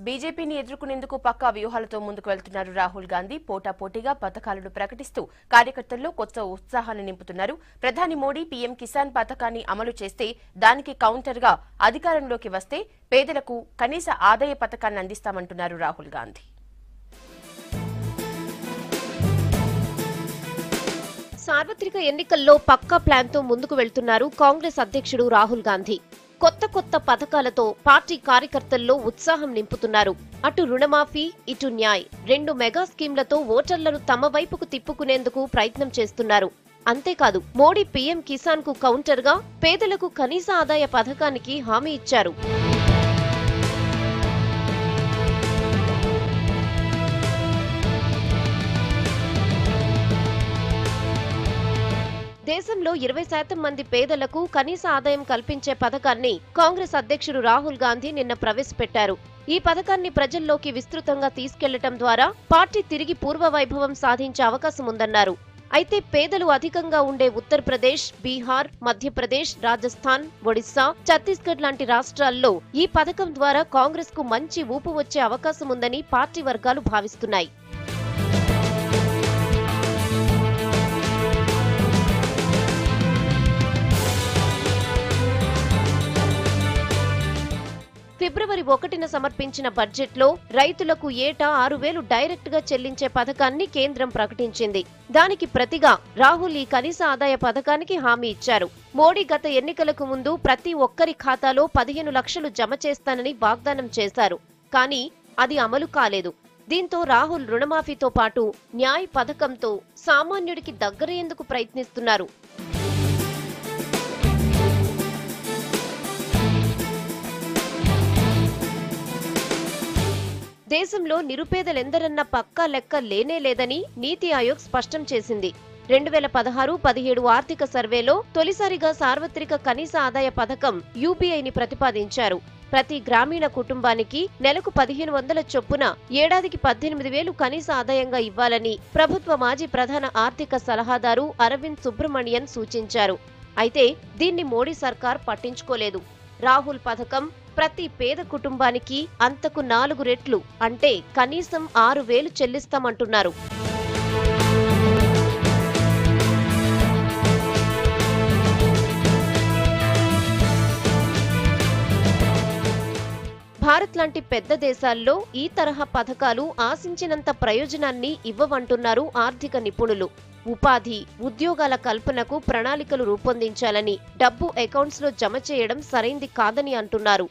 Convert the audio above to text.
బీజేపీని ఎదుర్కొనేందుకు పక్కా వ్యూహాలతో ముందుకు వెళ్తున్నారు రాహుల్ గాంధీ. పోటాపోటీగా పథకాలను ప్రకటిస్తూ కార్యకర్తల్లో కొత్త ఉత్సాహాన్ని నింపుతున్నారు. ప్రధాని మోడీ పీఎం కిసాన్ పథకాన్ని అమలు చేస్తే దానికి కౌంటర్గా అధికారంలోకి వస్తే పేదలకు కనీస ఆదాయ పథకాన్ని అందిస్తామంటున్నారు రాహుల్ గాంధీ. సార్వత్రిక ఎన్నికల్లో పక్కా ప్లాన్తో ముందుకు వెళ్తున్నారు కాంగ్రెస్ అధ్యక్షుడు రాహుల్ గాంధీ. కొత్త పథకాలతో పార్టీ కార్యకర్తల్లో ఉత్సాహం నింపుతున్నారు. అటు రుణమాఫీ, ఇటు న్యాయ్ రెండు మెగా స్కీంలతో ఓటర్లను తమ వైపుకు తిప్పుకునేందుకు ప్రయత్నం చేస్తున్నారు. అంతేకాదు మోడీ పీఎం కిసాన్ కు కౌంటర్గా పేదలకు కనీస ఆదాయ పథకానికి హామీ ఇచ్చారు. దేశంలో 20% మంది పేదలకు కనీస ఆదాయం కల్పించే పథకాన్ని కాంగ్రెస్ అధ్యక్షుడు రాహుల్ గాంధీ నిన్న ప్రవేశపెట్టారు. ఈ పథకాన్ని ప్రజల్లోకి విస్తృతంగా తీసుకెళ్లటం ద్వారా పార్టీ తిరిగి పూర్వ వైభవం సాధించే అవకాశం ఉందన్నారు. అయితే పేదలు అధికంగా ఉండే ఉత్తరప్రదేశ్, బీహార్, మధ్యప్రదేశ్, రాజస్థాన్, ఒడిశా, ఛత్తీస్గఢ్ లాంటి రాష్ట్రాల్లో ఈ పథకం ద్వారా కాంగ్రెస్ కు మంచి ఊపు వచ్చే అవకాశం ఉందని పార్టీ వర్గాలు భావిస్తున్నాయి. ఫిబ్రవరి 1న సమర్పించిన బడ్జెట్లో రైతులకు ఏటా 6,000 డైరెక్ట్ గా చెల్లించే పథకాన్ని కేంద్రం ప్రకటించింది. దానికి ప్రతిగా రాహుల్ ఈ కనీస ఆదాయ పథకానికి హామీ ఇచ్చారు. మోడీ గత ఎన్నికలకు ముందు ప్రతి ఒక్కరి ఖాతాలో 15 లక్షలు జమ చేస్తానని వాగ్దానం చేశారు. కానీ అది అమలు కాలేదు. దీంతో రాహుల్ రుణమాఫీతో పాటు న్యాయ్ పథకంతో సామాన్యుడికి దగ్గరయ్యేందుకు ప్రయత్నిస్తున్నారు. దేశంలో నిరుపేదలెందరన్న పక్కా లెక్క లేనే లేదని నీతి ఆయోగ్ స్పష్టం చేసింది. 2016-17 ఆర్థిక సర్వేలో తొలిసారిగా సార్వత్రిక కనీస ఆదాయ పథకం యూపీఐని ప్రతిపాదించారు. ప్రతి గ్రామీణ కుటుంబానికి నెలకు 1,500 చొప్పున ఏడాదికి 18,000 కనీస ఆదాయంగా ఇవ్వాలని ప్రభుత్వ మాజీ ప్రధాన ఆర్థిక సలహాదారు అరవింద్ సుబ్రమణియన్ సూచించారు. అయితే దీన్ని మోడీ సర్కార్ పట్టించుకోలేదు. రాహుల్ పథకం ప్రతి పేద కుటుంబానికి అంతకు 4 రెట్లు అంటే కనీసం 6,000 చెల్లిస్తామంటున్నారు. భారత్ లాంటి పెద్ద దేశాల్లో ఈ తరహా పథకాలు ఆశించినంత ప్రయోజనాన్ని ఇవ్వవంటున్నారు ఆర్థిక నిపుణులు. ఉపాధి, ఉద్యోగాల కల్పనకు ప్రణాళికలు రూపొందించాలని, డబ్బు అకౌంట్స్ లో జమ చేయడం సరైంది కాదని అంటున్నారు.